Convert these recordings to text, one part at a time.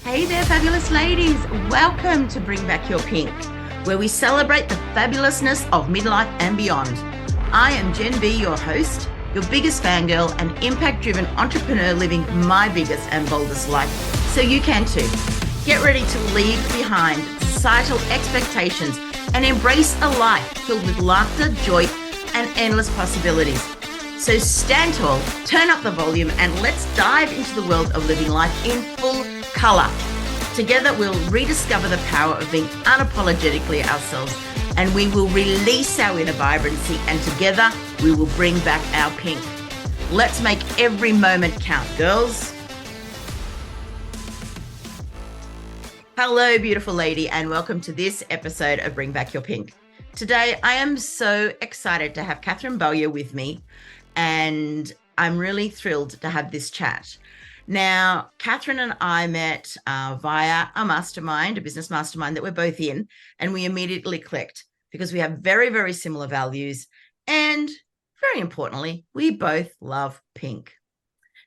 Hey there, fabulous ladies. Welcome to Bring Back Your Pink, where we celebrate the fabulousness of midlife and beyond. I am Jen B, your host, your biggest fangirl and impact-driven entrepreneur living my biggest and boldest life, so you can too. Get ready to leave behind societal expectations and embrace a life filled with laughter, joy, and endless possibilities. So stand tall, turn up the volume, and let's dive into the world of living life in full color. Together, we'll rediscover the power of being unapologetically ourselves, and we will release our inner vibrancy, and together we will bring back our pink. Let's make every moment count, girls. Hello, beautiful lady, and welcome to this episode of Bring Back Your Pink. Today, I am so excited to have Catherine Bowyer with me, and I'm really thrilled to have this chat. Now, Catherine and I met via a mastermind, a business mastermind that we're both in, and we immediately clicked because we have very, very similar values. And very importantly, we both love pink.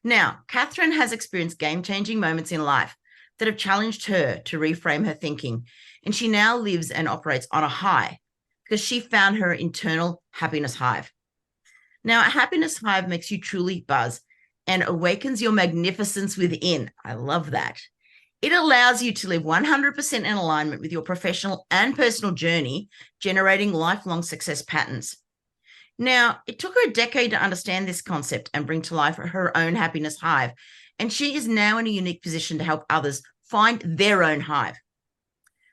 Now, Catherine has experienced game-changing moments in life that have challenged her to reframe her thinking. And she now lives and operates on a high because she found her internal happiness hive. Now, a happiness hive makes you truly buzz and awakens your magnificence within. I love that. It allows you to live 100% in alignment with your professional and personal journey, generating lifelong success patterns. Now, it took her a decade to understand this concept and bring to life her own happiness hive, and she is now in a unique position to help others find their own hive.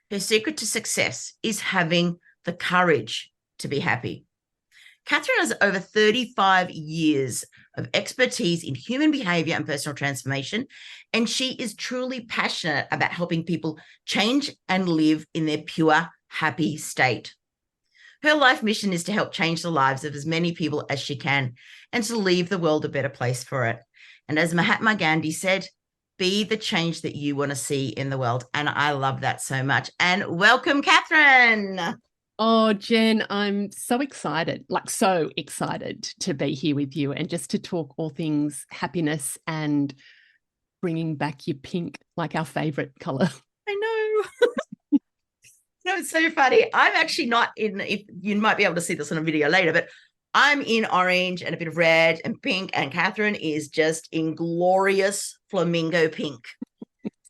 Her secret to success is having the courage to be happy. Catherine has over 35 years of expertise in human behavior and personal transformation, and she is truly passionate about helping people change and live in their pure, happy state. Her life mission is to help change the lives of as many people as she can and to leave the world a better place for it. And as Mahatma Gandhi said, be the change that you want to see in the world. And I love that so much. And welcome, Catherine. Oh, Jen, I'm so excited to be here with you and just to talk all things happiness and bringing back your pink, like our favorite color. I know. No, it's so funny. I'm actually not in, if you might be able to see this on a video later, but I'm in orange and a bit of red and pink, and Catherine is just in glorious flamingo pink.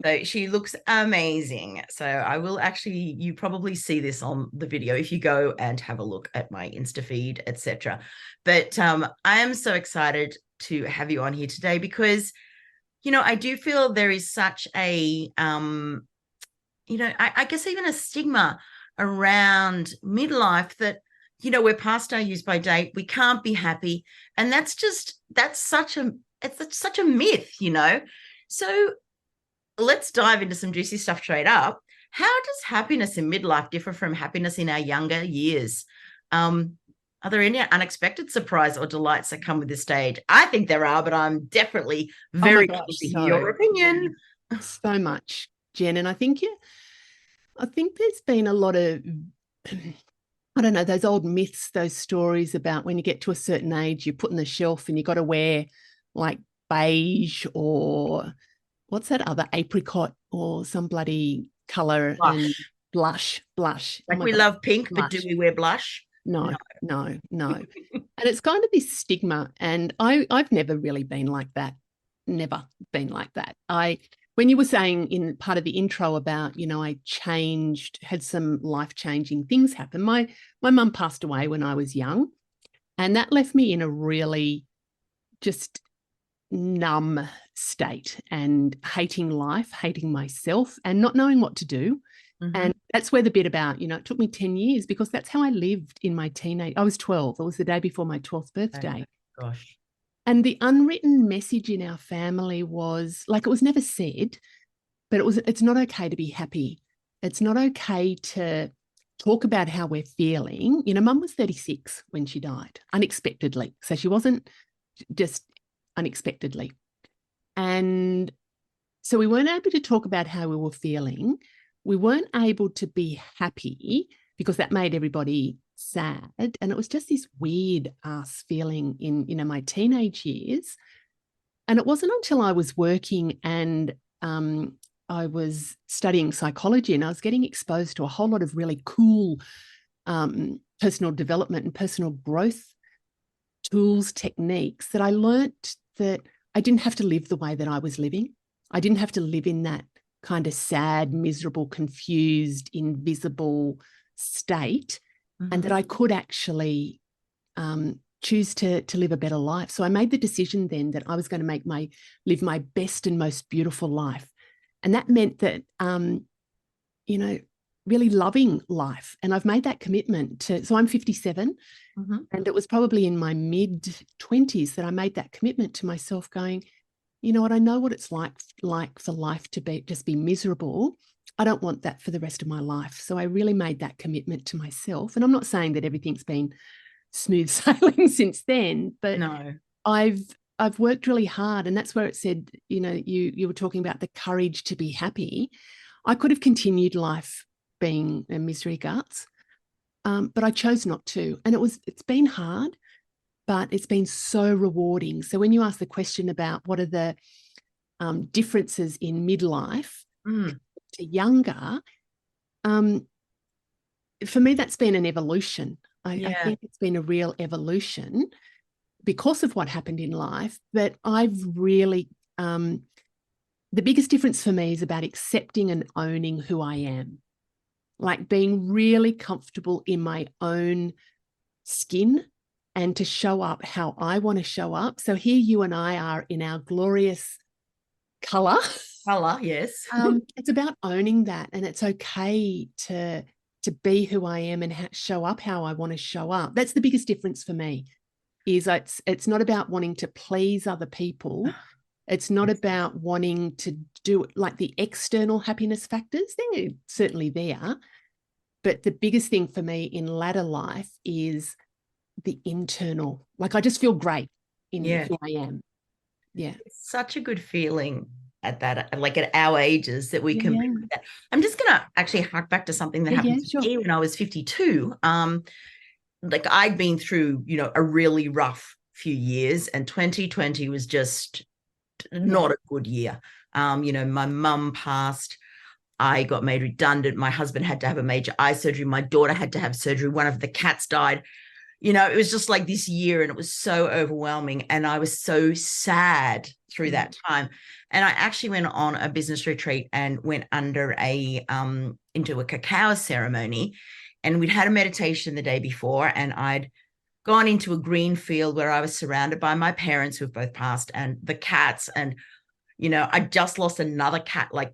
So she looks amazing. So I will actually, you probably see this on the video if you go and have a look at my Insta feed, etc. But I am so excited to have you on here today because, you know, I do feel there is such a, I guess even a stigma around midlife that, you know, we're past our use by date, we can't be happy. And it's such a myth, you know. So let's dive into some juicy stuff straight up. How does happiness in midlife differ from happiness in our younger years? Are there any unexpected surprise or delights that come with this stage? I think there are, but I'm definitely very keen to hear your opinion. So much, Jen. And I think there's been a lot of, I don't know, those old myths, those stories about when you get to a certain age, you put on the shelf and you got to wear like beige or what's that other, apricot or some bloody color? And blush. Like we love pink, blush. But do we wear blush? No. And it's kind of this stigma, and I've never really been like that. Never been like that. When you were saying in part of the intro about, you know, I had some life-changing things happen. My mum passed away when I was young, and that left me in a really just numb state and hating life, hating myself, and not knowing what to do. Mm-hmm. And that's where the bit about, you know, it took me 10 years because that's how I lived in my teenage. I was 12. It was the day before my 12th birthday. Oh, gosh. And the unwritten message in our family was, like, it was never said, but it's not okay to be happy. It's not okay to talk about how we're feeling. You know, Mum was 36 when she died, unexpectedly. So she wasn't just unexpectedly. And so we weren't able to talk about how we were feeling. We weren't able to be happy because that made everybody sad. And it was just this weird ass feeling in, you know, my teenage years. And it wasn't until I was working and I was studying psychology, and I was getting exposed to a whole lot of really cool personal development and personal growth tools, techniques, that I learnt that I didn't have to live the way that I was living. I didn't have to live in that kind of sad, miserable, confused, invisible state, and that I could actually choose to live a better life. So I made the decision then that I was going to live my best and most beautiful life. And that meant that, really loving life. And I've made that commitment so I'm 57, and it was probably in my mid-20s that I made that commitment to myself, going, you know what, I know what it's like for life to just be miserable. I don't want that for the rest of my life. So I really made that commitment to myself. And I'm not saying that everything's been smooth sailing since then, but no, I've worked really hard. And that's where it said, you were talking about the courage to be happy. I could have continued life being a misery guts, but I chose not to. And it's been hard, but it's been so rewarding. So when you ask the question about what are the differences in midlife to younger, for me, that's been an evolution. I think it's been a real evolution because of what happened in life. But I've really, the biggest difference for me is about accepting and owning who I am, like being really comfortable in my own skin and to show up how I want to show up. So here you and I are in our glorious color. Yes. It's about owning that, and it's okay to be who I am and show up how I want to show up. That's the biggest difference for me. Is it's not about wanting to please other people. It's not about wanting to do it like the external happiness factors. They're certainly there, but the biggest thing for me in latter life is the internal. Like I just feel great in who I am. Yeah, it's such a good feeling at that, like at our ages, that we can bring that. I'm just going to actually hark back to something that happened to me when I was 52. Like I'd been through, a really rough few years, and 2020 was just not a good year. My mum passed. I got made redundant. My husband had to have a major eye surgery. My daughter had to have surgery. One of the cats died. It was just like this year, and it was so overwhelming. And I was so sad through that time. And I actually went on a business retreat and went under into a cacao ceremony. And we'd had a meditation the day before, and I'd gone into a green field where I was surrounded by my parents who've both passed and the cats. And, I just lost another cat like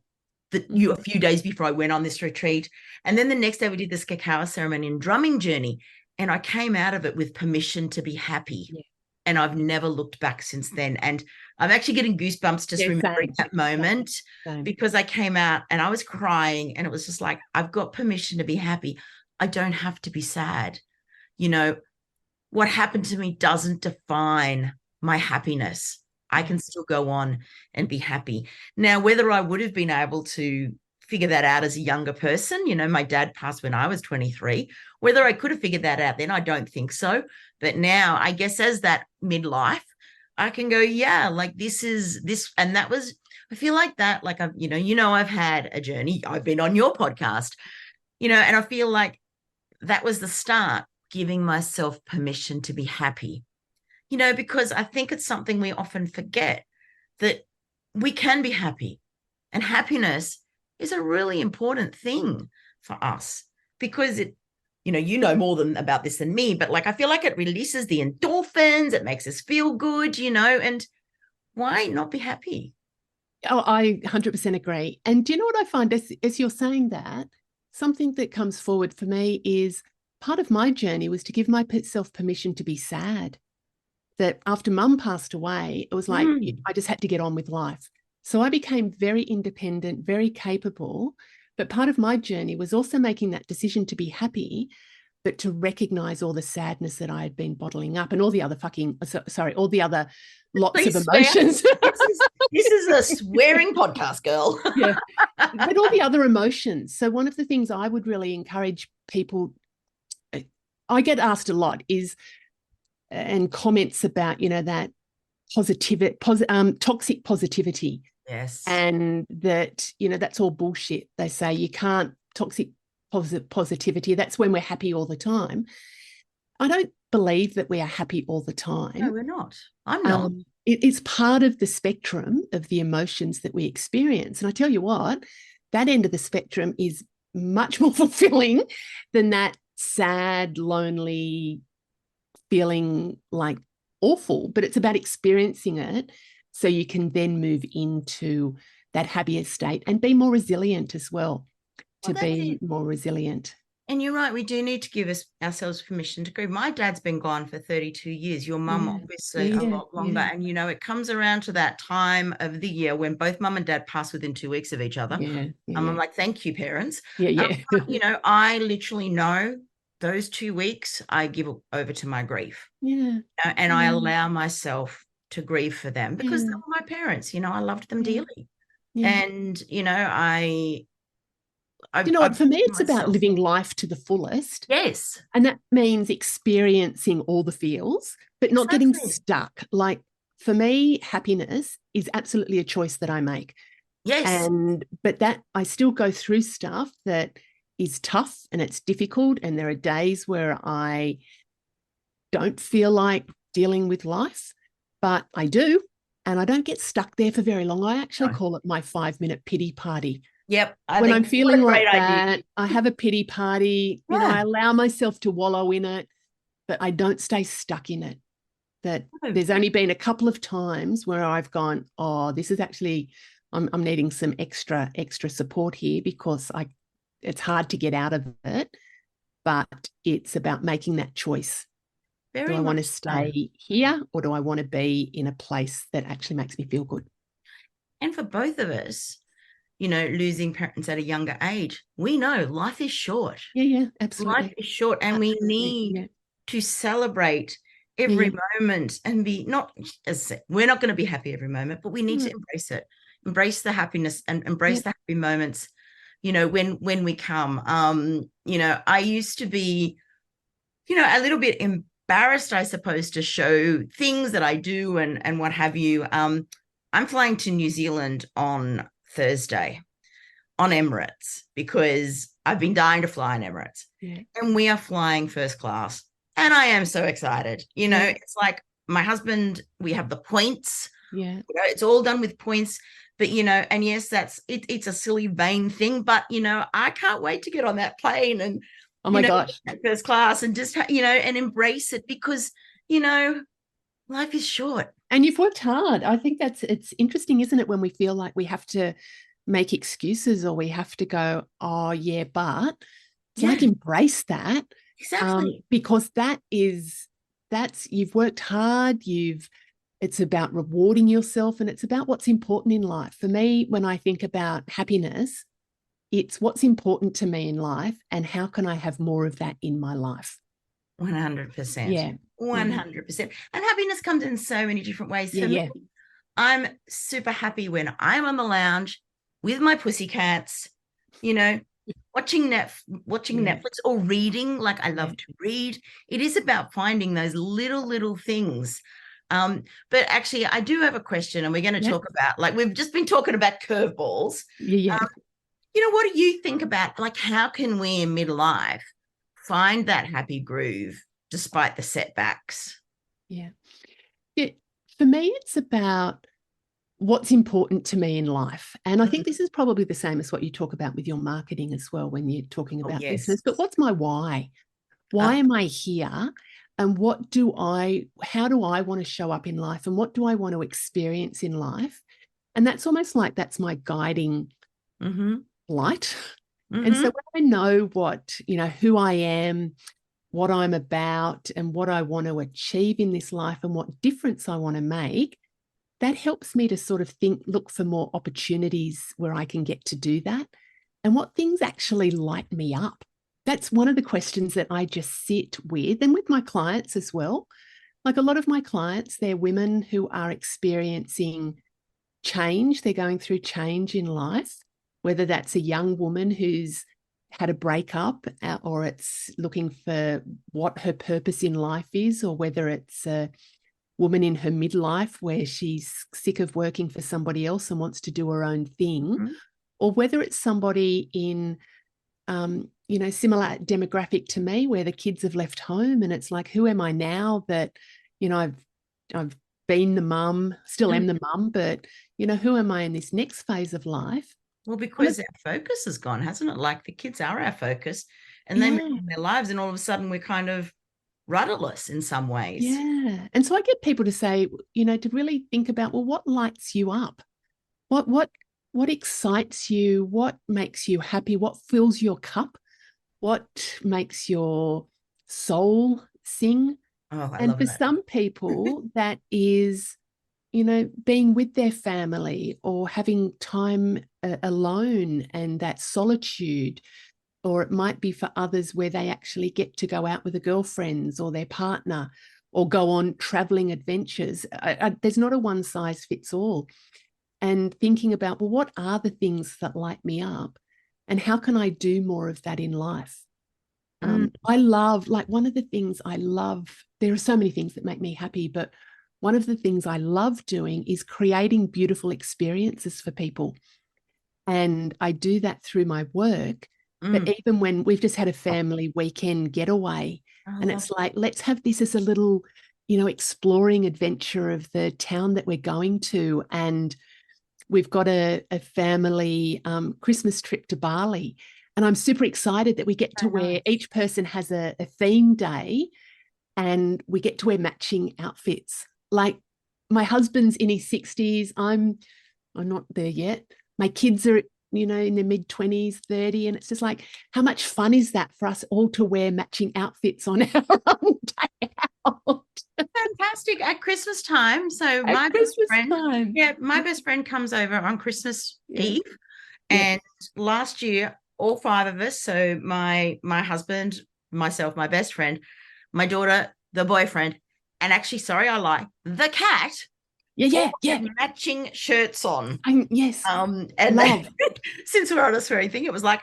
a few days before I went on this retreat. And then the next day we did this cacao ceremony and drumming journey. And I came out of it with permission to be happy. Yeah. And I've never looked back since then. And I'm actually getting goosebumps just remembering that moment because I came out and I was crying, and it was just like, I've got permission to be happy. I don't have to be sad. What happened to me doesn't define my happiness. I can still go on and be happy. Now, whether I would have been able to figure that out as a younger person, my dad passed when I was 23. Whether I could have figured that out then, I don't think so. But now, I guess as that midlife, I can go, yeah, like this is this. And that was, I feel like that, like I've, I've had a journey. I've been on your podcast, and I feel like that was the start, giving myself permission to be happy, because I think it's something we often forget, that we can be happy, and happiness is a really important thing for us, because it, more about this than me, but like, I feel like it releases the endorphins, it makes us feel good, and why not be happy? Oh, I 100% agree. And do you know what I find as you're saying that, something that comes forward for me is part of my journey was to give myself permission to be sad. That after mum passed away, it was like, I just had to get on with life. So I became very independent, very capable. But part of my journey was also making that decision to be happy, but to recognize all the sadness that I had been bottling up and all the other all the other lots of emotions. This is a swearing podcast, girl. Yeah, but all the other emotions. So one of the things I would really encourage people, I get asked a lot is, and comments about, that toxic positivity. Yes. and that, that's all bullshit. They say you can't toxic positivity. That's when we're happy all the time. I don't believe that we are happy all the No, time. we're not. I'm not. It's part of the spectrum of the emotions that we experience. And I tell you what, that end of the spectrum is much more fulfilling than that sad, lonely feeling like awful. But it's about experiencing it so you can then move into that happier state and be more resilient as well, Well, to that's be it. more resilient. And you're right. We do need to give ourselves permission to grieve. My dad's been gone for 32 years. Your mum, Yeah. obviously, a Yeah. lot longer. Yeah. And, it comes around to that time of the year when both mum and dad pass within 2 weeks of each other. Yeah. I'm like, thank you, parents. Yeah. Yeah. I literally know those 2 weeks I give over to my grief. Yeah. And I allow myself to grieve for them because they Yeah. were my parents. I loved them Yeah. dearly. Yeah. And, I've, You know what? I've For me, it's about myself. living life to the fullest. Yes, And that means experiencing all the feels, but not getting exactly. stuck. Like for me, happiness is absolutely a choice that I make. Yes. But that I still go through stuff that is tough and it's difficult. And there are days where I don't feel like dealing with life, but I do. And I don't get stuck there for very long. I actually No. call it my 5-minute pity party. Yep. I When think I'm what feeling a like great idea. that, I have a pity party. I Yeah. allow myself to wallow in it, but I don't stay stuck in it. That No. there's only been a couple of times where I've gone, oh, this is actually, I'm needing some extra support here because it's hard to get out of it, but it's about making that choice. Do Very I want to much so. stay here or do I want to be in a place that actually makes me feel good? And for both of us, losing parents at a younger age, we know life is short. Yeah, yeah, Life absolutely. is short, and we Absolutely. need Yeah. to celebrate Yeah, every yeah. moment and be not, as I said, we're not going to be happy every moment, but we need to Mm, embrace it, embrace the happiness and embrace yeah. the happy moments, when we come. I used to be, a little bit embarrassed, I suppose, to show things that I do and what have you. I'm flying to New Zealand on Thursday on Emirates because I've been dying to fly in Emirates. Yeah. And we are flying first class. And I am so excited. Yeah. It's like my husband, we have the points, Yeah. it's all done with points. But, and yes, it's a silly, vain thing. But, I can't wait to get on that plane and, Oh my gosh. first class and just, and embrace it because, life is short. And you've worked hard. I think it's interesting, isn't it, when we feel like we have to make excuses or we have to go, oh yeah, but it's Yeah, like embrace that. exactly. Because you've worked hard, it's about rewarding yourself and it's about what's important in life. For me, when I think about happiness, it's what's important to me in life and how can I have more of that in my life. 100%. Yeah. 100%. And happiness comes in so many different ways. Yeah. For Yeah. me, I'm super happy when I'm on the lounge with my pussycats, watching Netflix or reading. Like I love to read. It is about finding those little things. But actually, I do have a question, and we're going to talk about, like, we've just been talking about curveballs. Yeah. What do you think about, like, how can we in midlife find that happy groove despite the setbacks? Yeah. Yeah. For me, it's about what's important to me in life. And I think this is probably the same as what you talk about with your marketing as well when you're talking about business. But what's my why? Why am I here? And how do I want to show up in life? And what do I want to experience in life? And that's almost like that's my guiding light. And so when I know who I am, what I'm about, and what I want to achieve in this life and what difference I want to make, that helps me to sort of look for more opportunities where I can get to do that and what things actually light me up. That's one of the questions that I just sit with and with my clients as well. Like a lot of my clients, they're women who are experiencing change. They're going through change in life, whether that's a young woman who's had a breakup or it's looking for what her purpose in life is, or whether it's a woman in her midlife where she's sick of working for somebody else and wants to do her own thing, or whether it's somebody in similar demographic to me where the kids have left home and it's like, who am I now that, I've been the mum, still am the mum, but, who am I in this next phase of life? Well, because our focus has gone, hasn't it? Like the kids are our focus and they move in their lives and all of a sudden we're kind of rudderless in some ways. Yeah. And so I get people to say, to really think about, well, what lights you up? What excites you? What makes you happy? What fills your cup? What makes your soul sing? Oh, I and love for that. some people, that is, being with their family or having time alone and that solitude. Or it might be for others where they actually get to go out with their girlfriends or their partner or go on traveling adventures. There's not a one size fits all. And thinking about, well, what are the things that light me up and how can I do more of that in life? I love, like, one of the things I love, there are so many things that make me happy, but one of the things I love doing is creating beautiful experiences for people. And I do that through my work. But even when we've just had a family weekend getaway, and it's like, let's have this as a little, exploring adventure of the town that we're going to. And we've got a family Christmas trip to Bali. And I'm super excited that we get to wear, each person has a theme day and we get to wear matching outfits. Like my husband's in his 60s. I'm not there yet. My kids are, in their mid-20s, 30. And it's just like, how much fun is that for us all to wear matching outfits on our own day out? Fantastic at Christmas time. So my best friend comes over on Christmas Eve. And last year, all five of us, so my husband, myself, my best friend, my daughter, the boyfriend, and actually, sorry, I lie, the cat. Yeah. Matching shirts on. Yes. And since we're on a swearing thing, it was like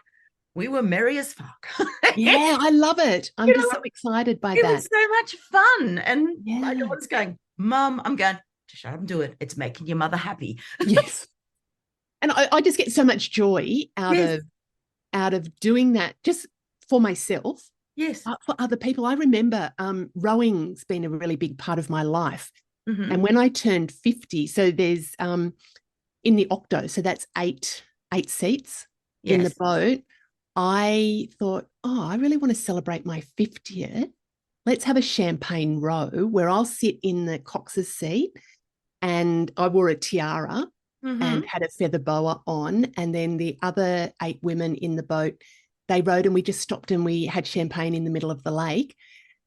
we were merry as fuck. Yeah, I love it. I'm just so excited by that. It was so much fun. And my daughter's going, Mum, I'm going to shut up and do it. It's making your mother happy. Yes. And I just get so much joy out of doing that just for myself. Yes. For other people. I remember rowing's been a really big part of my life. And when I turned 50, so there's in the octo, so that's eight seats in the boat. I thought, I really want to celebrate my 50th. Let's have a champagne row where I'll sit in the cox's seat, and I wore a tiara and had a feather boa on. And then the other 8 women in the boat, they rowed and we just stopped and we had champagne in the middle of the lake.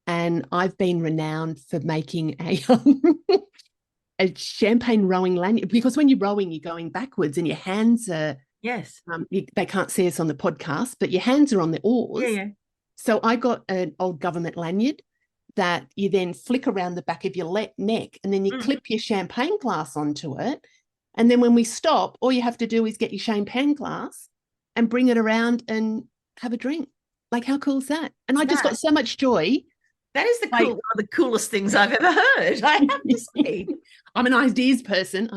And I've been renowned for making a champagne rowing lanyard, because when you're rowing, you're going backwards and your hands are, they can't see us on the podcast, but your hands are on the oars. Yeah. So I got an old government lanyard that you then flick around the back of your neck and then you clip your champagne glass onto it. And then when we stop, all you have to do is get your champagne glass and bring it around and have a drink. Like, how cool is that? And I just got so much joy. That is one of the coolest things I've ever heard, I have to say. I'm an ideas person.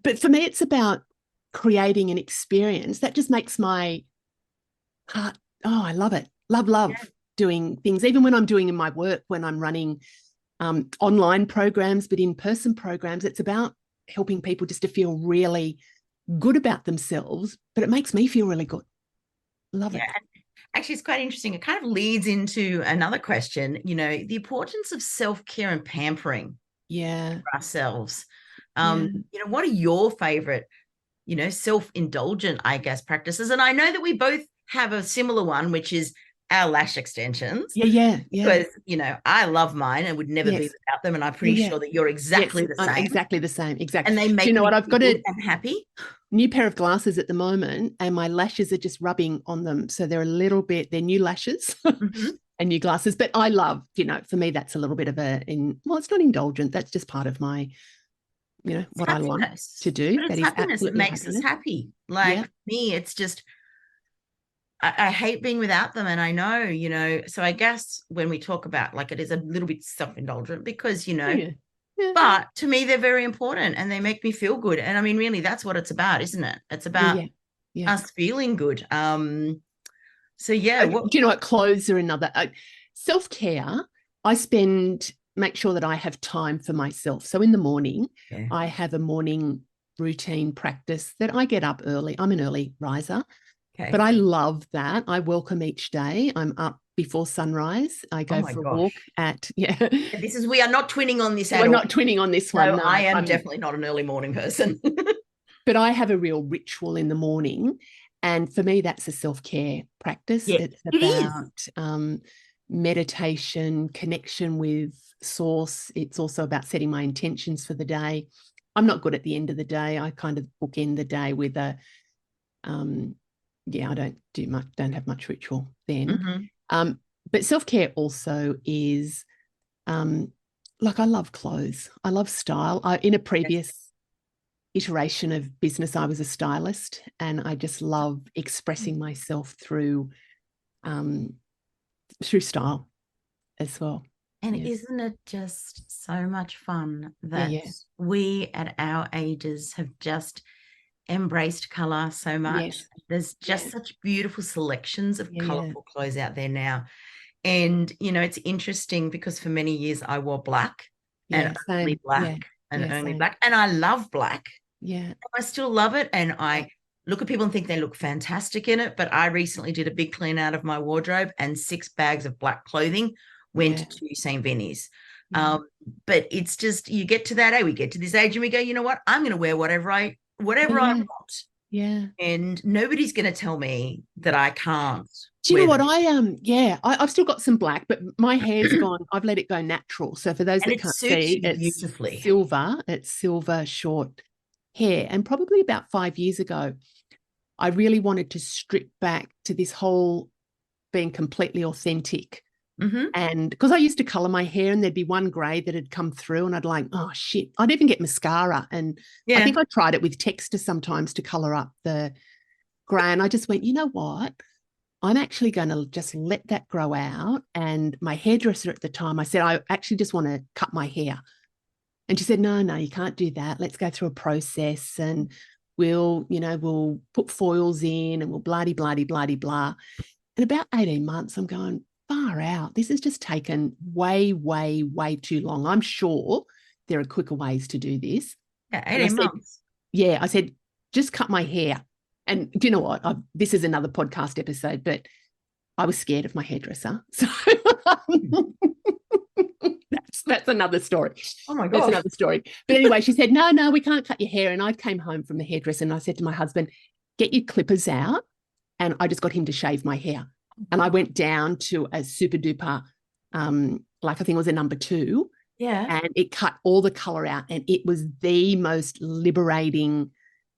But for me, it's about creating an experience that just makes my heart, I love it. Love doing things, even when I'm doing in my work, when I'm running online programs, but in-person programs, it's about helping people just to feel really good about themselves, but it makes me feel really good. Love it. Actually, it's quite interesting. It kind of leads into another question, the importance of self-care and pampering for ourselves. What are your favorite, self-indulgent, I guess, practices? And I know that we both have a similar one, which is our lash extensions. Yeah. Because, I love mine and would never be without them. And I'm pretty sure that you're exactly the same. Exactly the same. Exactly. And they make me what? I've got I'm happy. New pair of glasses at the moment, and my lashes are just rubbing on them. So they're they're new lashes and new glasses. But I love, for me, that's a little bit of it's not indulgent. That's just part of my, what I like to do. But it's happiness. It makes us happy. Like me, it's just, I hate being without them. And I know, so I guess when we talk about like it is a little bit self-indulgent because, Yeah. Yeah. but to me, they're very important and they make me feel good. And I mean, really, that's what it's about, isn't it? It's about Yeah. Yeah. us feeling good. So yeah, Do you know what? Clothes are another. Self-care, make sure that I have time for myself. So in the morning, yeah. I have a morning routine practice that I get up early. I'm an early riser, Okay. but I love that. I welcome each day. I'm up before sunrise. I Oh go my for a walk gosh. at, We are not twinning on this at we're all. not twinning on this one. No, No, I am definitely not an early morning person. but I have a real ritual in the morning. And for me, that's a self-care practice. Yeah, It's it is. about meditation, connection with source. It's also about setting my intentions for the day. I'm not good at the end of the day. I kind of bookend the day with I don't have much ritual then. Mm-hmm. But self-care also is like I love clothes. I love style. In a previous iteration of business, I was a stylist, and I just love expressing myself through style as well. And isn't it just so much fun that Yeah. we at our ages have just embraced color so much? Yes. There's just such beautiful selections of colorful Yeah. clothes out there now. And, it's interesting because for many years I wore black and only Same. black and only Same. black. And I love black. Yeah. I still love it. And I look at people and think they look fantastic in it. But I recently did a big clean out of my wardrobe and 6 bags of black clothing went to St. Vinny's. But it's just, you get to that age, we get to this age and we go, you know what? I'm going to wear whatever I want. Yeah. And nobody's going to tell me that I can't. Do you know what? I've still got some black, but my hair's gone. I've let it go natural. So for those that can't see, it's beautifully silver. It's silver short hair. And probably about 5 years ago, I really wanted to strip back to this whole being completely authentic. And because I used to color my hair and there'd be one gray that had come through and I'd like, oh shit, I'd even get mascara. And I think I tried it with texture sometimes to color up the gray. And I just went, you know what? I'm actually going to just let that grow out. And my hairdresser at the time, I said, I actually just want to cut my hair. And she said, no, you can't do that. Let's go through a process and we'll put foils in and we'll blah. In about 18 months, I'm going, far out. This has just taken way, way, way too long. I'm sure there are quicker ways to do this. Yeah, 18 months. I said, just cut my hair. And do you know what? This is another podcast episode, but I was scared of my hairdresser. So that's another story. Oh my God. That's another story. But anyway, she said, no, we can't cut your hair. And I came home from the hairdresser and I said to my husband, get your clippers out. And I just got him to shave my hair. And I went down to a super duper, I think it was a number 2. Yeah. And it cut all the color out. And it was the most liberating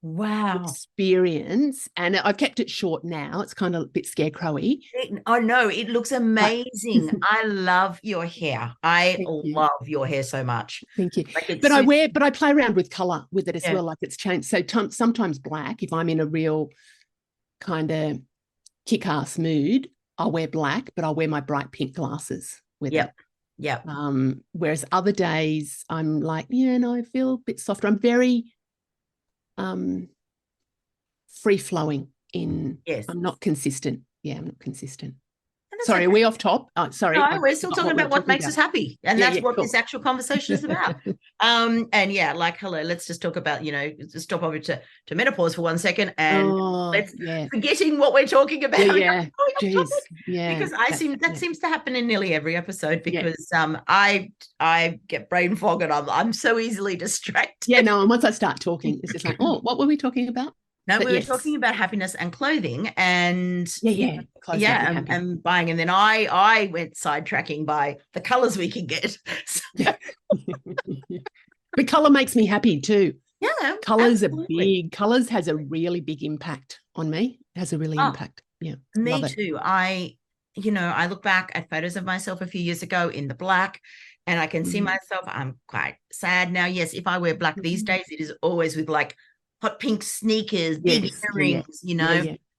experience. And I've kept it short now. It's kind of a bit scarecrowy. Oh no, it looks amazing. I love your hair. I love your hair so much. Thank you. But I play around with color with it as well. Like it's changed. So sometimes black, if I'm in a real kind of kick-ass mood, I'll wear black, but I'll wear my bright pink glasses with it. Whereas other days I'm like, I feel a bit softer. I'm very free-flowing I'm not consistent. I'm not consistent. Sorry, are we off top? Oh, sorry. No, we're still talking about what makes us happy. And that's what this actual conversation is about. And hello, let's just talk about, just stop over to menopause for 1 second and forgetting what we're talking about. Because that seems to happen in nearly every episode because I get brain fog and I'm so easily distracted. And once I start talking, it's just like, oh, what were we talking about? No, we were talking about happiness and clothing and and buying. And then I went sidetracking by the colors we can get. But color makes me happy too. Yeah. Colors are big. Colors has a really big impact on me. It has a really impact. Yeah. Me too. I look back at photos of myself a few years ago in the black and I can see myself. I'm quite sad now. Yes, if I wear black these days, it is always with like hot pink sneakers, big earrings,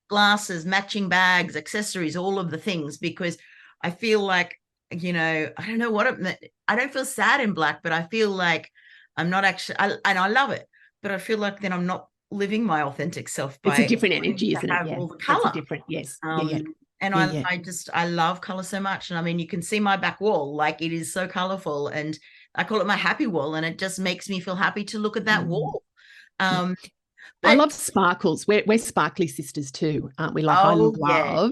glasses, matching bags, accessories, all of the things, because I feel like, I don't know what I don't feel sad in black, but I feel like I'm not actually, and I love it, but I feel like then I'm not living my authentic self It's a by different wanting energy, to isn't it? have Yeah. all the It's a color. different, yes. Yeah. And Yeah, yeah. I love color so much. And I mean, you can see my back wall, like it is so colorful, and I call it my happy wall, and it just makes me feel happy to look at that wall. Yeah. I But love sparkles. We're sparkly sisters too, aren't we? Like I oh yeah, love,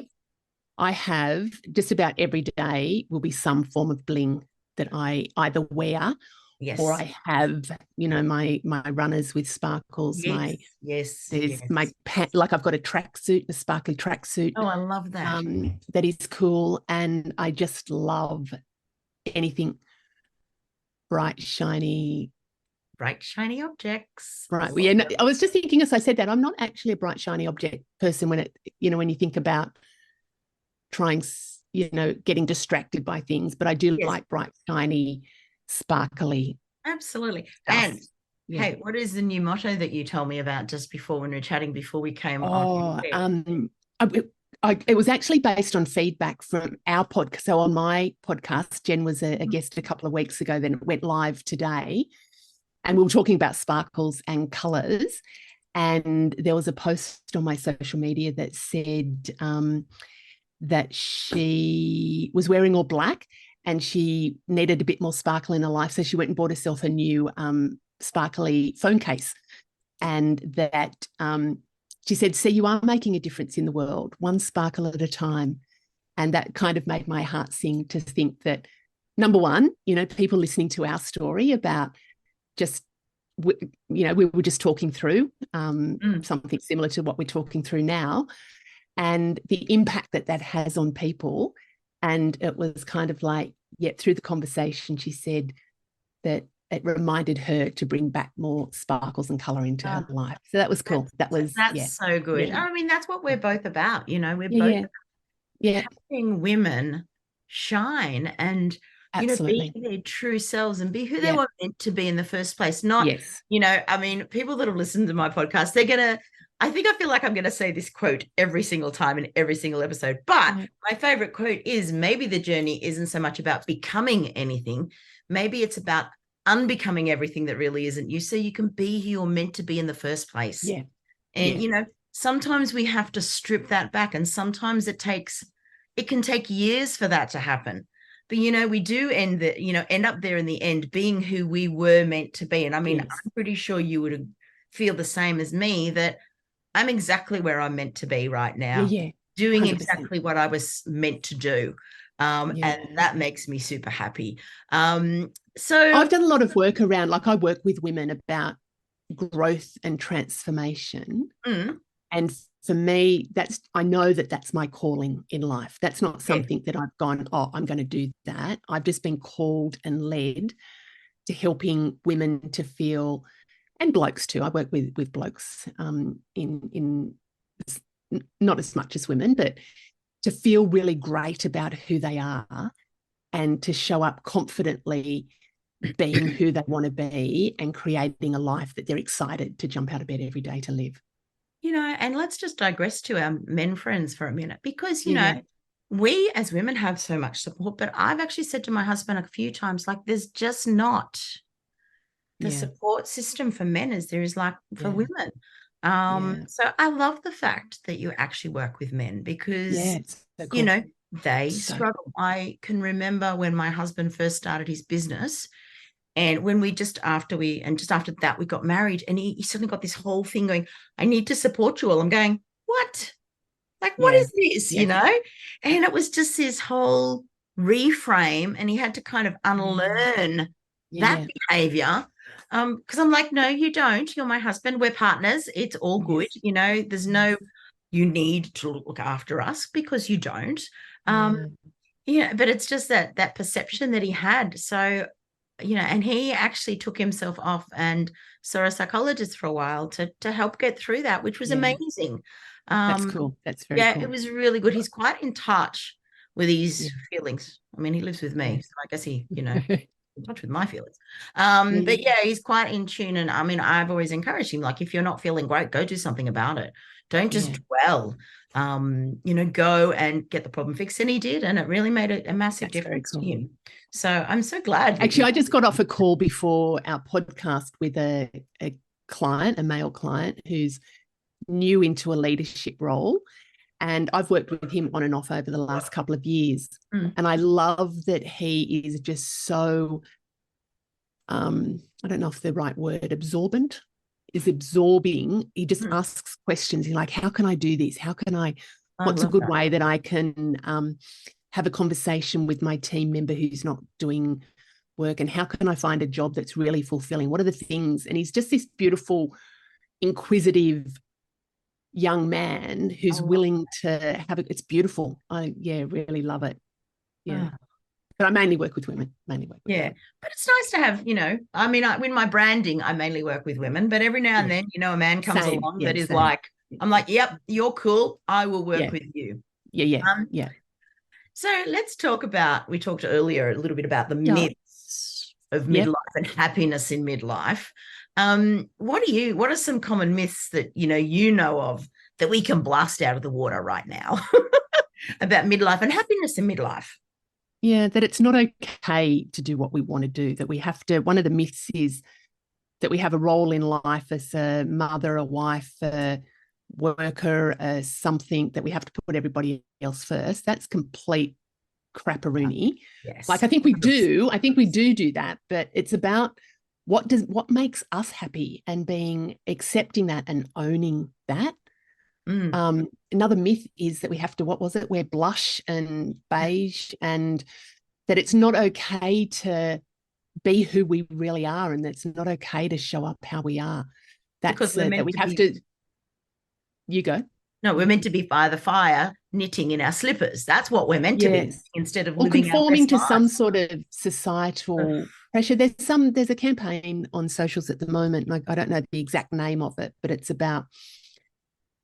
I have just about every day will be some form of bling that I either wear or yes, I have, my runners with sparkles, yes, yes, there's my yes. like I've got a tracksuit, a sparkly tracksuit, Oh, I love that. that is cool. And I just love anything bright, shiny, Bright, shiny objects. bright. Love Yeah, no, them. I was just thinking as I said that I'm not actually a bright, shiny object person when you think about trying, getting distracted by things, but I do Yes, like bright, shiny, sparkly absolutely. stuff. And Yeah. hey, what is the new motto that you told me about just before when we were chatting before we came on? Oh, it was actually based on feedback from our podcast. So on my podcast, Jen was a guest a couple of weeks ago, then it went live today. And we were talking about sparkles and colors. And there was a post on my social media that said that she was wearing all black and she needed a bit more sparkle in her life. So she went and bought herself a new sparkly phone case. And that she said, see, you are making a difference in the world, one sparkle at a time. And that kind of made my heart sing to think that, number one, people listening to our story about just, we were just talking through something similar to what we're talking through now, and the impact that has on people. And it was kind of like, through the conversation, she said that it reminded her to bring back more sparkles and color into her life. So that was cool. That's so good. Yeah. I mean, that's what we're both about. We're both yeah, helping women shine and be absolutely. their true selves and be who they were meant to be in the first place. Not, Yes. I mean, people that have listened to my podcast, I feel like I'm gonna say this quote every single time in every single episode. But my favorite quote is, maybe the journey isn't so much about becoming anything. Maybe it's about unbecoming everything that really isn't you, so you can be who you're meant to be in the first place. Yeah. And sometimes we have to strip that back, and sometimes it can take years for that to happen. But we do end up there in the end being who we were meant to be. And I mean, I'm pretty sure you would feel the same as me, that I'm exactly where I'm meant to be right now, doing 100%. exactly what I was meant to do. And that makes me super happy. So I've done a lot of work around, like I work with women about growth and transformation. And for me, I know that's my calling in life. That's not something that I've gone, I'm going to do that. I've just been called and led to helping women to feel, and blokes too. I work with blokes in not as much as women, but to feel really great about who they are and to show up confidently being who they want to be and creating a life that they're excited to jump out of bed every day to live. And let's just digress to our men friends for a minute, because, we as women have so much support, but I've actually said to my husband a few times, like, there's just not the support system for men as there is like for women. So I love the fact that you actually work with men, because, so cool. they struggle. I can remember when my husband first started his business, and when just after that, we got married, and he suddenly got this whole thing going, I need to support you all. I'm going, what? Like, what is this, And it was just this whole reframe, and he had to kind of unlearn that behavior. Because I'm like, no, you don't. You're my husband. We're partners. It's all good. There's no, you need to look after us, because you don't. But it's just that perception that he had. So, and he actually took himself off and saw a psychologist for a while to help get through that, which was amazing. That's cool. That's very cool. It was really good. He's quite in touch with his feelings. I mean, he lives with me, so I guess he, in touch with my feelings. Yeah, But yeah, he's quite in tune. And I mean, I've always encouraged him, like, if you're not feeling great, go do something about it. Don't just yeah, dwell. Go and get the problem fixed. And he did, and it really made a massive that's very difference to cool. him. So I'm so glad that Actually, I just got off a call before our podcast with a client, a male client who's new into a leadership role. And I've worked with him on and off over the last couple of years. And I love that he is just so, I don't know if the right word, absorbent, is absorbing. He just asks questions. He's like, how can I do this? How can what's a good way that I can have a conversation with my team member who's not doing work? And how can I find a job that's really fulfilling? What are the things? And he's just this beautiful, inquisitive young man who's willing to have it. It's beautiful. Really love it. Yeah. But I mainly work with women, Yeah. But it's nice to have, I mean, in my branding, I mainly work with women, but every now and then, a man comes along that is like, I'm like, yep, you're cool. I will work with you. Yeah. So let's talk about, we talked earlier a little bit about the myths of midlife and happiness in midlife. What are some common myths that, you know of that we can blast out of the water right now about midlife and happiness in midlife? Yeah, that it's not okay to do what we want to do, that we have to, one of the myths is that we have a role in life as a mother, a wife, a worker, something, that we have to put everybody else first. That's complete crapperoony. Yes. Like I think we do that, but it's about what makes us happy and accepting that and owning that. Another myth is that we have to, wear blush and beige, and that it's not okay to be who we really are, and it's not okay to show up how we are. That's that we have to. You go. No, we're meant to be by the fire, knitting in our slippers. That's what we're meant to be, instead of living conforming to some sort of societal pressure. There's a campaign on socials at the moment. Like, I don't know the exact name of it, but it's about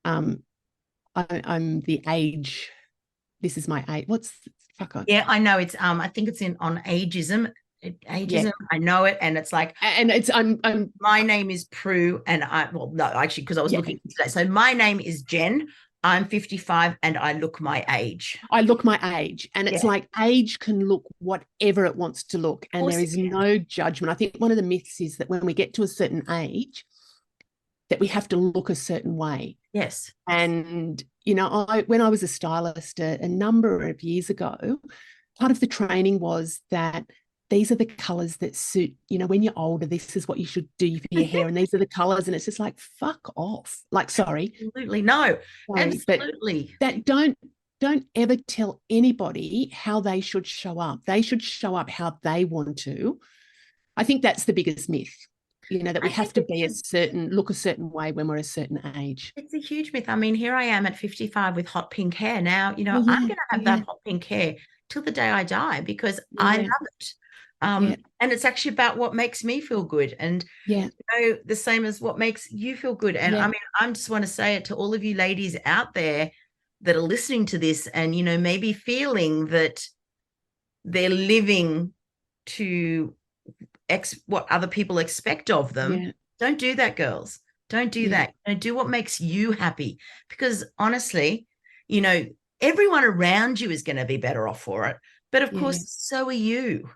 I'm the age. This is my age. Yeah, I know. It's I think it's on ageism. I know it, and it's like, and it's I'm my name is Prue, and because I was looking today. So my name is Jen. I'm 55 and I look my age. And it's like age can look whatever it wants to look, and there is no judgment. I think one of the myths is that when we get to a certain age, that we have to look a certain way. Yes. And, when I was a stylist a number of years ago, part of the training was that these are the colors that suit, when you're older, this is what you should do for your hair. And these are the colors. And it's just like, fuck off. Like, sorry. Absolutely. No, absolutely. But that don't ever tell anybody how they should show up. They should show up how they want to. I think that's the biggest myth. That we have to look a certain way when we're a certain age. It's a huge myth. I mean, here I am at 55 with hot pink hair. Now, I'm going to have that hot pink hair till the day I die, because I love it. And it's actually about what makes me feel good. And, the same as what makes you feel good. And I mean, I just want to say it to all of you ladies out there that are listening to this and, maybe feeling that they're living to what other people expect of them. Don't do that, girls. Don't do that. Do what makes you happy, because honestly, everyone around you is going to be better off for it, but of course so are you,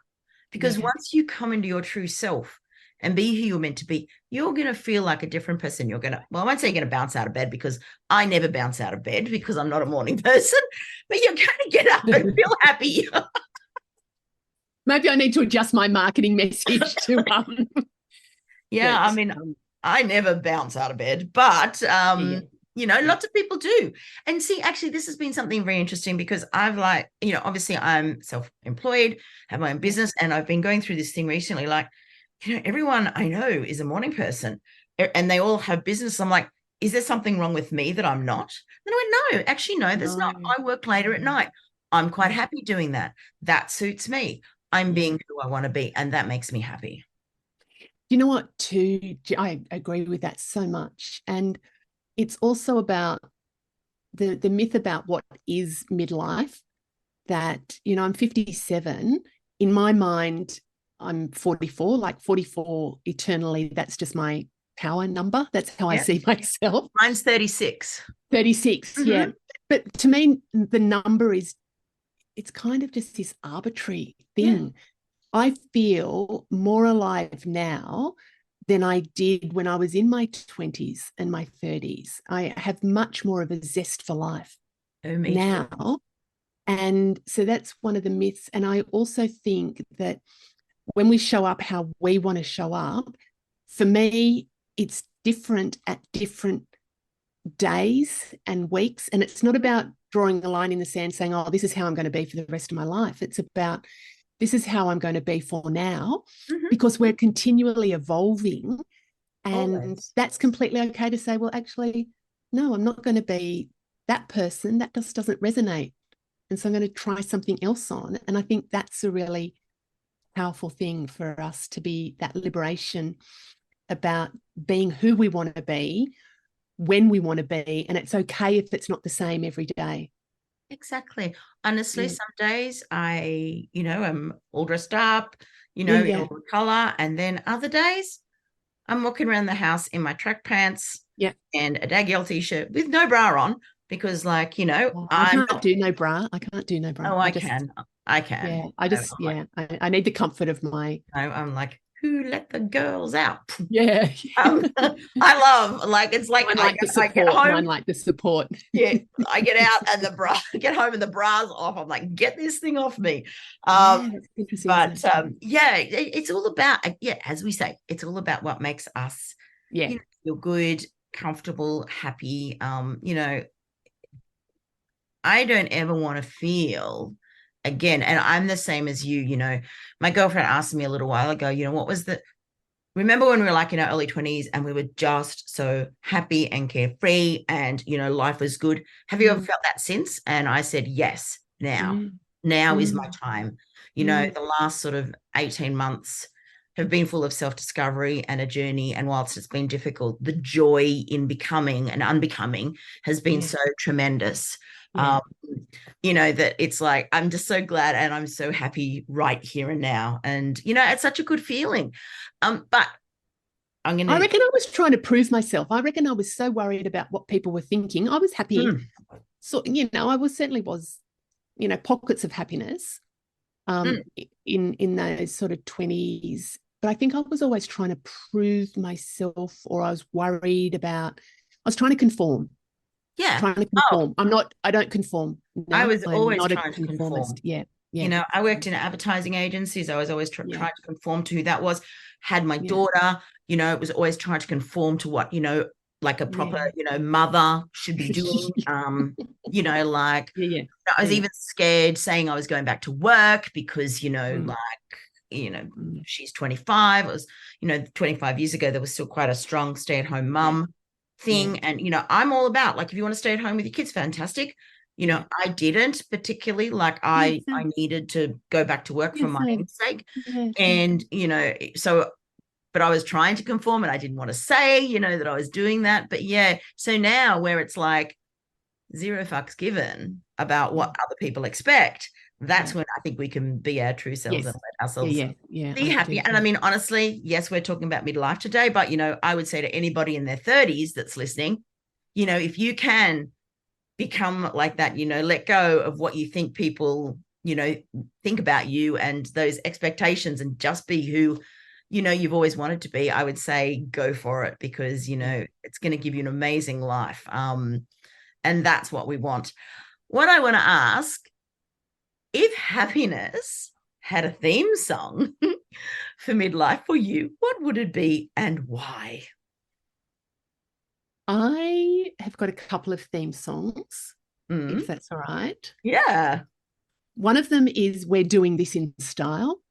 because once you come into your true self and be who you're meant to be, you're going to feel like a different person. I won't say you're going to bounce out of bed, because I never bounce out of bed because I'm not a morning person, but you're going to get up and feel happy. Maybe I need to adjust my marketing message to I mean, I never bounce out of bed, but lots of people do. And see, actually, this has been something very interesting, because I've obviously I'm self-employed, have my own business, and I've been going through this thing recently, like, everyone I know is a morning person and they all have business. I'm like, is there something wrong with me that I'm not? And I went, no, actually, no, there's not. I work later at night. I'm quite happy doing that. That suits me. I'm being who I want to be, and that makes me happy. You know what, too? I agree with that so much. And it's also about the myth about what is midlife, that, I'm 57. In my mind, I'm 44, like 44 eternally. That's just my power number. That's how I Yep. see myself. Mine's 36. 36, Mm-hmm. yeah. But to me, the number is, it's kind of just this arbitrary thing. Yeah. I feel more alive now than I did when I was in my 20s and my 30s. I have much more of a zest for life now. Too. And so that's one of the myths. And I also think that when we show up how we want to show up, for me, it's different at different days and weeks. And it's not about drawing a line in the sand saying, oh, this is how I'm going to be for the rest of my life. It's about, this is how I'm going to be for now, because we're continually evolving. And that's completely okay to say, well, actually, no, I'm not going to be that person. That just doesn't resonate. And so I'm going to try something else on. And I think that's a really powerful thing for us, to be that liberation about being who we want to be, when we want to be. And it's okay if it's not the same every day. Exactly. Honestly, some days I, I'm all dressed up, in all the color. And then other days I'm walking around the house in my track pants and a dag t-shirt with no bra on because I can't do no bra. I can't do no bra. Oh, I can. Yeah. I need the comfort of my. I'm like, who let the girls out? Yeah. I love, it's like I get home. Mine like the support. Yeah. I get out and get home and the bra's off. I'm like, get this thing off me. Interesting, but it's all about, as we say, it's all about what makes us feel good, comfortable, happy. I don't ever want to feel again, and I'm the same as you, my girlfriend asked me a little while ago, what was remember when we were like in our early 20s and we were just so happy and carefree and, life was good. Have you ever felt that since? And I said, yes, now is my time. The last sort of 18 months have been full of self-discovery and a journey. And whilst it's been difficult, the joy in becoming and unbecoming has been so tremendous. That it's like, I'm just so glad and I'm so happy right here and now. And, it's such a good feeling. But I reckon I was trying to prove myself. I reckon I was so worried about what people were thinking. I was happy. So, I certainly was, pockets of happiness in those sort of 20s. But I think I was always trying to prove myself, or I was worried about, I was trying to conform. Yeah. Trying to conform. I don't conform. No, I was always not trying to conform. Yeah. I worked in advertising agencies. I was always trying to conform to who that was. Had my daughter, it was always trying to conform to what, like a proper, mother should be doing. I was even scared saying I was going back to work because, she's 25. It was, 25 years ago, there was still quite a strong stay-at-home mum thing. And, I'm all about, like, if you want to stay at home with your kids, fantastic. I didn't particularly, I needed to go back to work for my own sake. And, but I was trying to conform and I didn't want to say, that I was doing that. But so now where it's like zero fucks given about what other people expect, that's when I think we can be our true selves and let ourselves be happy. And I mean, honestly, yes, we're talking about midlife today, but, I would say to anybody in their 30s that's listening, if you can become like that, let go of what you think people, think about you and those expectations and just be who, you've always wanted to be, I would say go for it because, it's going to give you an amazing life. And that's what we want. What I want to ask, if happiness had a theme song for midlife for you, what would it be and why? I have got a couple of theme songs, if that's all right. Yeah. One of them is We're Doing This in Style.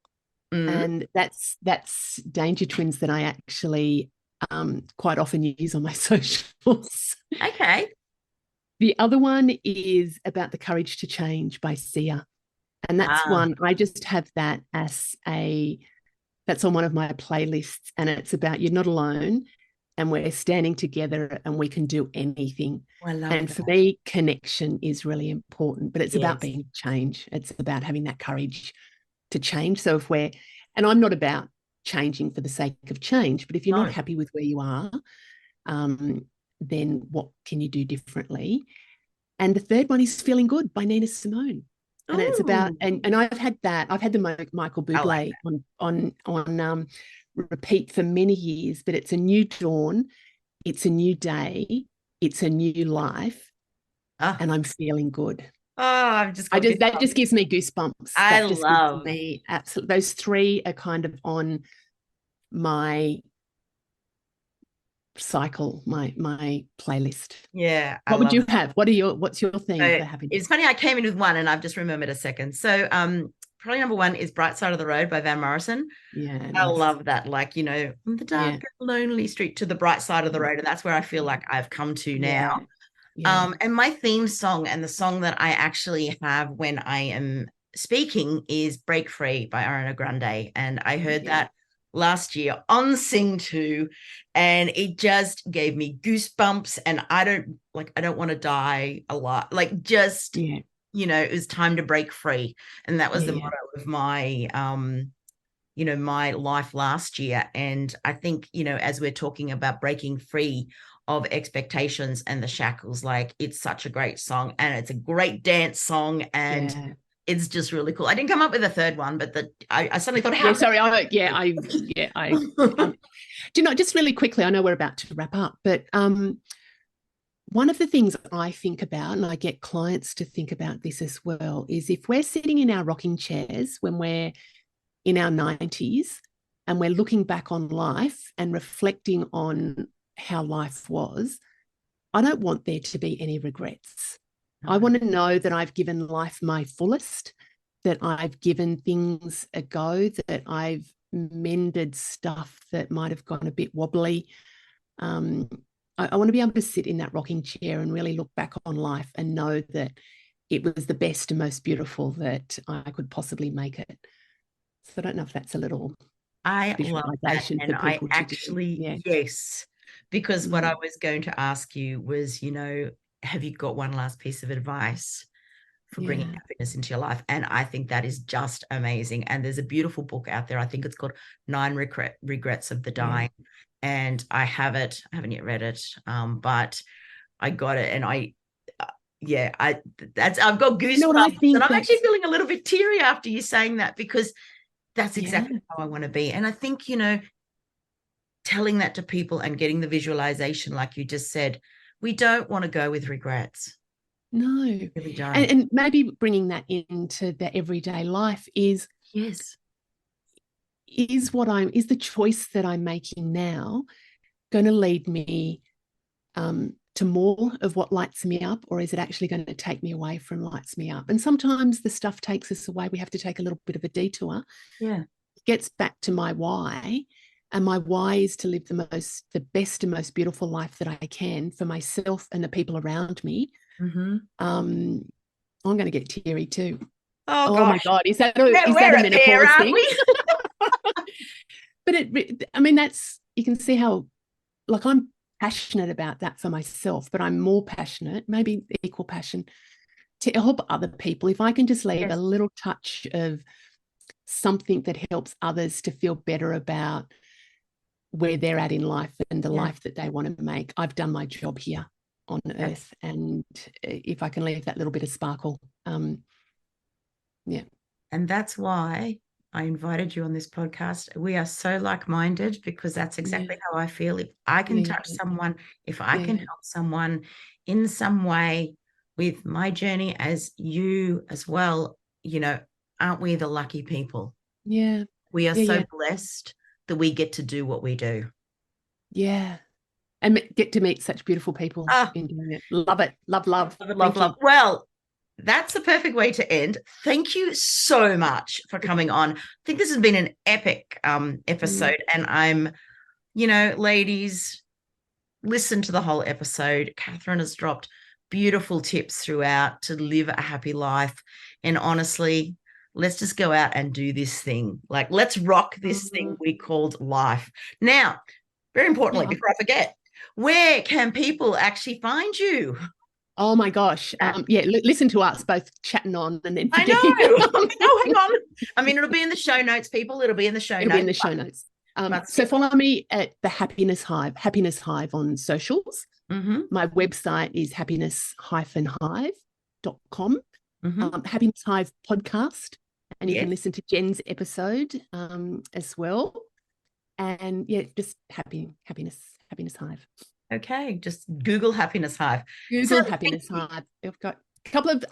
And that's Danger Twins that I actually quite often use on my socials. Okay. The other one is About the Courage to Change by Sia. And that's one, I just have that as that's on one of my playlists. And it's about you're not alone and we're standing together and we can do anything. I love and that. For me, connection is really important, but it's about being change. It's about having that courage to change. So if we're And I'm not about changing for the sake of change, but if you're No. not happy with where you are, then what can you do differently? And the third one is Feeling Good by Nina Simone. And it's about, Ooh, and I've had the Michael I like Bublé on repeat for many years, but it's a new dawn, it's a new day, it's a new life, that. and I'm feeling good. I've just got That goosebumps. just gives me goosebumps. I That just gives love. me absolutely, those three are kind of on my cycle, my playlist. Yeah, I What would love you that. have? What's your theme So for happiness? it's funny, I came in with one and I've just remembered a second. So probably number one is Bright Side of the Road by Van Morrison. Yeah, I nice. love that, like, from the dark Yeah, and lonely street to the bright side of the road. And that's where I feel like I've come to now. yeah, yeah, And my theme song and the song that I actually have when I am speaking is Break Free by Ariana Grande. And I heard yeah, that last year on Sing 2, and it just gave me goosebumps. And I don't want to die a lot. Like, just, yeah, it was time to break free. And that was the yeah, motto of my life last year. And I think, as we're talking about breaking free of expectations and the shackles, like, it's such a great song and it's a great dance song, and yeah. it's just really cool. I didn't come up with a third one, but I suddenly thought, Yeah, how sorry. Do you know, just really quickly, I know we're about to wrap up, but one of the things I think about, and I get clients to think about this as well, is if we're sitting in our rocking chairs when we're in our 90s and we're looking back on life and reflecting on how life was, I don't want there to be any regrets. I want to know that I've given life my fullest, that I've given things a go, that I've mended stuff that might have gone a bit wobbly. I want to be able to sit in that rocking chair and really look back on life and know that it was the best and most beautiful that I could possibly make it. So I don't know if that's a little I love that. visualization And for I people to do. actually, Yeah. yes, because what I Mm. was going to ask you was, have you got one last piece of advice for bringing Yeah. happiness into your life? And I think that is just amazing. And there's a beautiful book out there. I think it's called Nine Regrets of the Yeah. Dying. And I haven't yet read it, but I got it, and I've got You know what I goosebumps, and think I'm actually that's, feeling a little bit teary after you saying that, because that's yeah, exactly how I want to be. And I think, telling that to people and getting the visualization, like you just said, we don't want to go with regrets. no. We really don't. And maybe bringing that into the everyday life Yes. is the choice that I'm making now going to lead me to more of what lights me up, or is it actually going to take me away from lights me up? And sometimes the stuff takes us away. We have to take a little bit of a detour. Yeah. It gets back to my why. And my why is to live the best and most beautiful life that I can for myself and the people around me. Mm-hmm. I'm going to get teary too. Oh Oh my gosh. God, is that We're a a pair, menopause aren't thing? we? But I mean, you can see how, like, I'm passionate about that for myself, but I'm more passionate, maybe equal passion, to help other people. If I can just leave a Yes. little touch of something that helps others to feel better about where they're at in life and the Yeah. life that they want to make, I've done my job here on That's, earth. And if I can leave that little bit of sparkle, yeah. and that's why I invited you on this podcast. We are so like-minded, because that's exactly Yeah. how I feel. If I can Yeah. touch someone, if I can Yeah. help someone in some way with my journey, as you as well, aren't we the lucky people? Yeah. We are Yeah. so Yeah. blessed that we get to do what we do. Yeah. And get to meet such beautiful people Ah, in doing it. Love it. Love, love. love, love, Thank you. love. Well, that's the perfect way to end. Thank you so much for coming on. I think this has been an epic episode, and ladies, listen to the whole episode. Catherine has dropped beautiful tips throughout to live a happy life. And honestly, let's just go out and do this thing. Like, let's rock this thing we called life. Now, very importantly, Yeah. before I forget, where can people actually find you? Oh my gosh. Listen to us both chatting on and then I know. Oh, hang on. I mean, it'll be in the show notes, people. It'll be in the show notes. It'll be in the show notes. So follow me at the Happiness Hive on socials. Mm-hmm. My website is happiness-hive.com. Mm-hmm. Happiness Hive podcast. And you Yes. can listen to Jen's episode as well. And just Happiness Hive. Okay, just Google Happiness Hive. Google Happiness Hive. I've got a couple of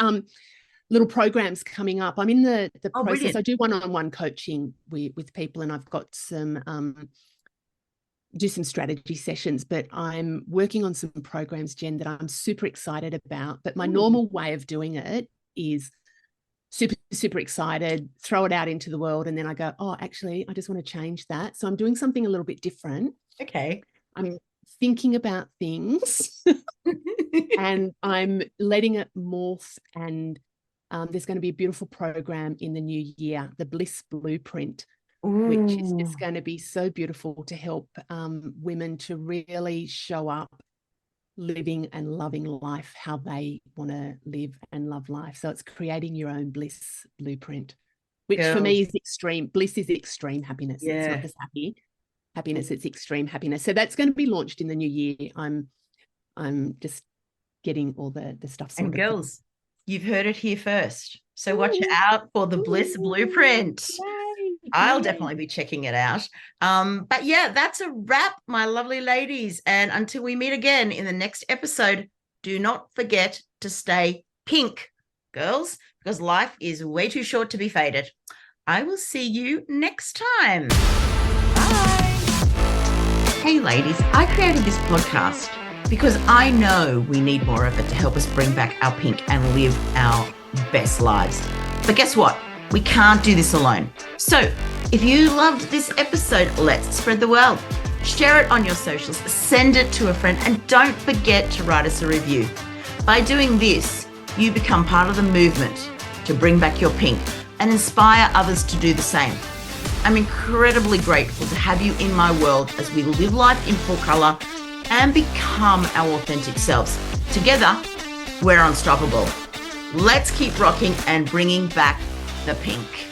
little programs coming up. I'm in the process. Brilliant. I do one-on-one coaching with people, and I've got some do some strategy sessions, but I'm working on some programs, Jen, that I'm super excited about. But my normal way of doing it is super excited, throw it out into the world, and then I go, oh, actually, I just want to change that. So I'm doing something a little bit different. Okay. I'm thinking about things and I'm letting it morph, and there's going to be a beautiful program in the new year, the Bliss Blueprint, which is just going to be so beautiful to help women to really show up living and loving life how they want to live and love life. So it's creating your own bliss blueprint, which for me is extreme. Bliss is extreme happiness. Yeah. It's not just happiness, it's extreme happiness. So that's going to be launched in the new year. I'm just getting all the stuff sorted. And girls, you've heard it here first. So watch out for the Bliss Blueprint. I'll definitely be checking it out. But yeah, that's a wrap, my lovely ladies. And until we meet again in the next episode, do not forget to stay pink, girls, because life is way too short to be faded. I will see you next time. Bye. Hey, ladies, I created this podcast because I know we need more of it to help us bring back our pink and live our best lives. But guess what? We can't do this alone. So if you loved this episode, let's spread the word. Share it on your socials, send it to a friend, and don't forget to write us a review. By doing this, you become part of the movement to bring back your pink and inspire others to do the same. I'm incredibly grateful to have you in my world as we live life in full color and become our authentic selves. Together, we're unstoppable. Let's keep rocking and bringing back the pink.